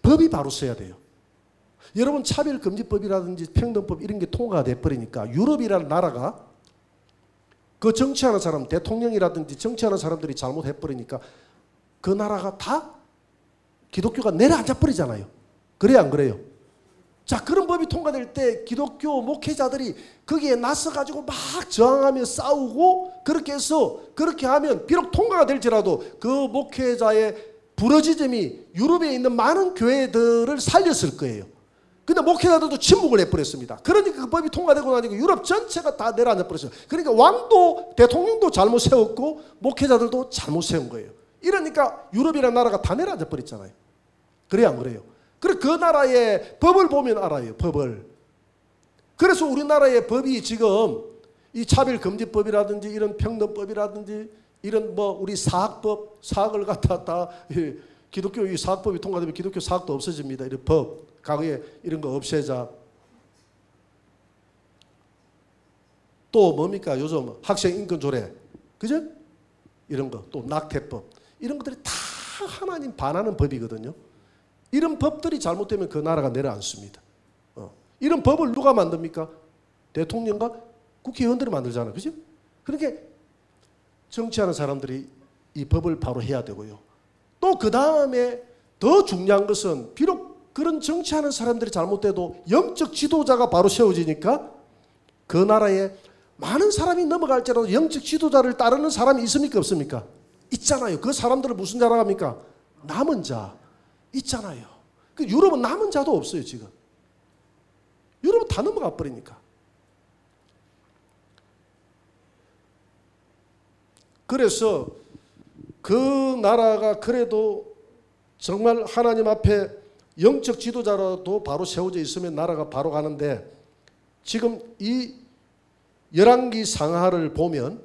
법이 바로 서야 돼요. 여러분, 차별금지법이라든지 평등법 이런 게 통과가 돼버리니까 유럽이라는 나라가 그 정치하는 사람, 대통령이라든지 정치하는 사람들이 잘못해버리니까 그 나라가 다 기독교가 내려앉아버리잖아요. 그래요, 안 그래요? 자, 그런 법이 통과될 때 기독교 목회자들이 거기에 나서가지고 막 저항하며 싸우고 그렇게 해서, 그렇게 하면 비록 통과가 될지라도 그 목회자의 부러지점이 유럽에 있는 많은 교회들을 살렸을 거예요. 근데 목회자들도 침묵을 해버렸습니다. 그러니까 그 법이 통과되고 나니까 유럽 전체가 다 내려앉아 버렸어요. 그러니까 왕도, 대통령도 잘못 세웠고 목회자들도 잘못 세운 거예요. 이러니까 유럽이라는 나라가 다 내려앉아 버렸잖아요. 그래요, 안 그래요? 그래, 그 나라의 법을 보면 알아요, 법을. 그래서 우리나라의 법이 지금 이 차별금지법이라든지 이런 평등법이라든지 이런 뭐 우리 사학법, 사학을 갖다 다 기독교 이 사학법이 통과되면 기독교 사학도 없어집니다. 이런 법, 과거에 이런 거 없애자. 또 뭡니까? 요즘 학생 인권 조례, 그죠? 이런 거, 또 낙태법, 이런 것들이 다 하나님 반하는 법이거든요. 이런 법들이 잘못되면 그 나라가 내려앉습니다. 이런 법을 누가 만듭니까? 대통령과 국회의원들이 만들잖아요. 그죠? 그러니까 정치하는 사람들이 이 법을 바로 해야 되고요. 또 그 다음에 더 중요한 것은 비록 그런 정치하는 사람들이 잘못돼도 영적 지도자가 바로 세워지니까 그 나라에 많은 사람이 넘어갈지라도 영적 지도자를 따르는 사람이 있습니까? 없습니까? 있잖아요. 그 사람들을 무슨 자라고 합니까? 남은 자 있잖아요. 그 유럽은 남은 자도 없어요. 지금 유럽은 다 넘어가 버리니까. 그래서 그 나라가 그래도 정말 하나님 앞에 영적 지도자라도 바로 세워져 있으면 나라가 바로 가는데, 지금 이 열왕기 상하를 보면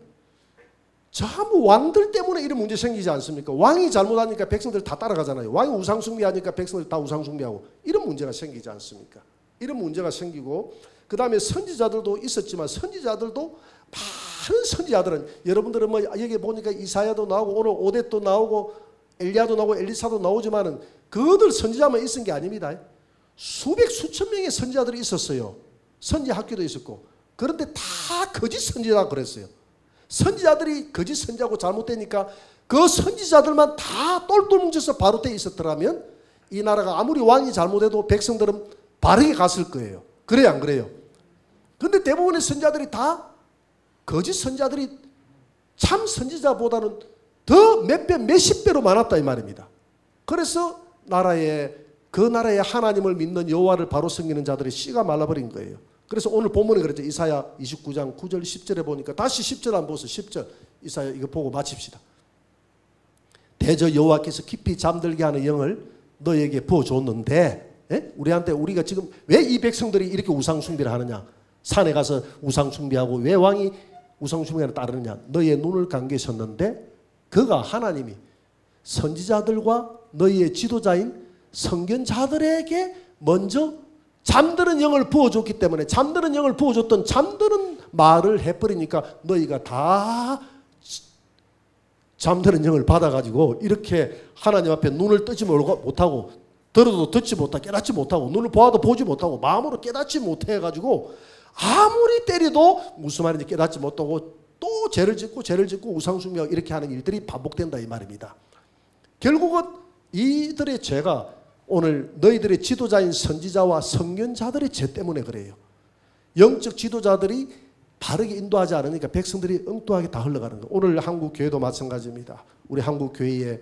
전부 왕들 때문에 이런 문제 생기지 않습니까? 왕이 잘못하니까 백성들 다 따라가잖아요. 왕이 우상숭배하니까 백성들 다 우상숭배하고 이런 문제가 생기지 않습니까? 이런 문제가 생기고, 그 다음에 선지자들도 있었지만 선지자들도 많은 선지자들은, 여러분들은 뭐 여기 보니까 이사야도 나오고 오늘 오뎃도 나오고 엘리야도 나오고 엘리사도 나오지만은 그들 선지자만 있은 게 아닙니다. 수백 수천 명의 선지자들이 있었어요. 선지 학교도 있었고. 그런데 다 거짓 선지자라고 그랬어요. 선지자들이 거짓 선지자고 잘못되니까 그 선지자들만 다 똘똘 뭉쳐서 바로 돼 있었더라면 이 나라가 아무리 왕이 잘못해도 백성들은 바르게 갔을 거예요. 그래요, 안 그래요? 그런데 대부분의 선지자들이 다 거짓 선지자들이 참 선지자보다는 더 몇 배, 몇십 배로 많았다 이 말입니다. 그래서 그 나라의 하나님을 믿는 여호와를 바로 섬기는 자들의 씨가 말라버린 거예요. 그래서 오늘 본문에 그랬죠. 이사야 29장 9절 10절에 보니까, 다시 10절 한번 보세요. 10절 이사야 이거 보고 마칩시다. 대저 여호와께서 깊이 잠들게 하는 영을 너에게 부어줬는데, 우리가 지금 왜 이 백성들이 이렇게 우상 숭배를 하느냐, 산에 가서 우상 숭배하고 왜 왕이 우상 숭배를 따르느냐, 너의 눈을 감기셨는데 그가 하나님이 선지자들과 너희의 지도자인 선견자들에게 먼저 잠드는 영을 부어줬기 때문에, 잠드는 영을 부어줬던 잠드는 말을 해버리니까 너희가 다 잠드는 영을 받아가지고 이렇게 하나님 앞에 눈을 뜨지 못하고, 들어도 듣지 못하고, 깨닫지 못하고, 눈을 보아도 보지 못하고, 마음으로 깨닫지 못해가지고 아무리 때려도 무슨 말인지 깨닫지 못하고 또 죄를 짓고 우상숭배하고 이렇게 하는 일들이 반복된다 이 말입니다. 결국은 이들의 죄가 오늘 너희들의 지도자인 선지자와 선견자들의 죄 때문에 그래요. 영적 지도자들이 바르게 인도하지 않으니까 백성들이 엉뚱하게 다 흘러가는 거예요. 오늘 한국 교회도 마찬가지입니다. 우리 한국 교회의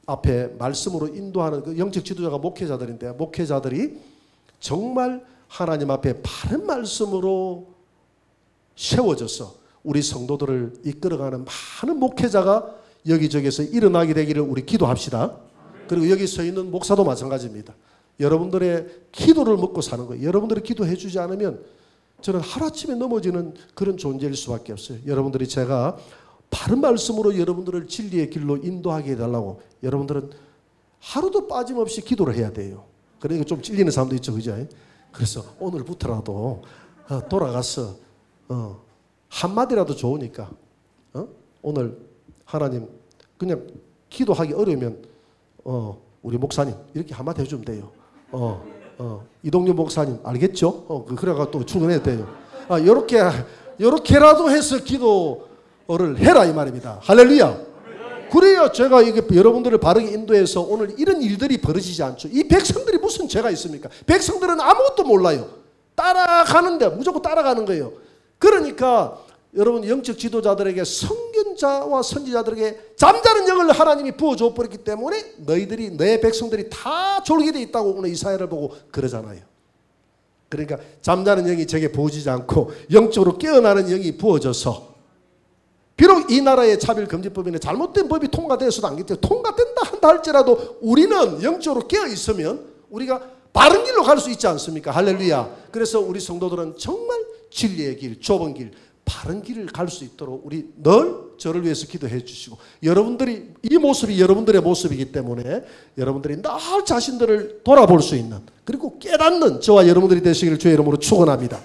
앞에 말씀으로 인도하는 그 영적 지도자가 목회자들인데, 목회자들이 정말 하나님 앞에 바른 말씀으로 세워져서 우리 성도들을 이끌어가는 많은 목회자가 여기저기서 일어나게 되기를 우리 기도합시다. 그리고 여기 서 있는 목사도 마찬가지입니다. 여러분들의 기도를 먹고 사는 거예요. 여러분들이 기도해 주지 않으면 저는 하루아침에 넘어지는 그런 존재일 수밖에 없어요. 여러분들이 제가 바른 말씀으로 여러분들을 진리의 길로 인도하게 해달라고 여러분들은 하루도 빠짐없이 기도를 해야 돼요. 그러니까 좀 찔리는 사람도 있죠, 그죠? 그래서 오늘부터라도 돌아가서 한마디라도 좋으니까 오늘 하나님 그냥 기도하기 어려우면 우리 목사님 이렇게 한마디 해주면 돼요. 이동료 목사님 알겠죠? 그래가 또 출근해도 돼요. 요렇게라도 해서 기도를 해라 이 말입니다. 할렐루야. 그래야 제가 이게 여러분들을 바르게 인도해서 오늘 이런 일들이 벌어지지 않죠. 이 백성들이 무슨 죄가 있습니까? 백성들은 아무것도 몰라요. 따라가는데 무조건 따라가는 거예요. 그러니까 여러분 영적 지도자들에게, 선견자와 선지자들에게 잠자는 영을 하나님이 부어줘 버렸기 때문에 너의 백성들이 다 졸게 돼 있다고 오늘 이사야를 보고 그러잖아요. 그러니까 잠자는 영이 제게 부어지지 않고 영적으로 깨어나는 영이 부어져서, 비록 이 나라의 차별금지법이나 잘못된 법이 통과되어서도 안 겠죠. 통과된다 한다 할지라도 우리는 영적으로 깨어 있으면 우리가 바른 길로 갈 수 있지 않습니까? 할렐루야. 그래서 우리 성도들은 정말 진리의 길, 좁은 길, 바른 길을 갈 수 있도록 우리 늘 저를 위해서 기도해 주시고, 여러분들이 이 모습이 여러분들의 모습이기 때문에 여러분들이 늘 자신들을 돌아볼 수 있는, 그리고 깨닫는 저와 여러분들이 되시기를 주의 이름으로 축원합니다.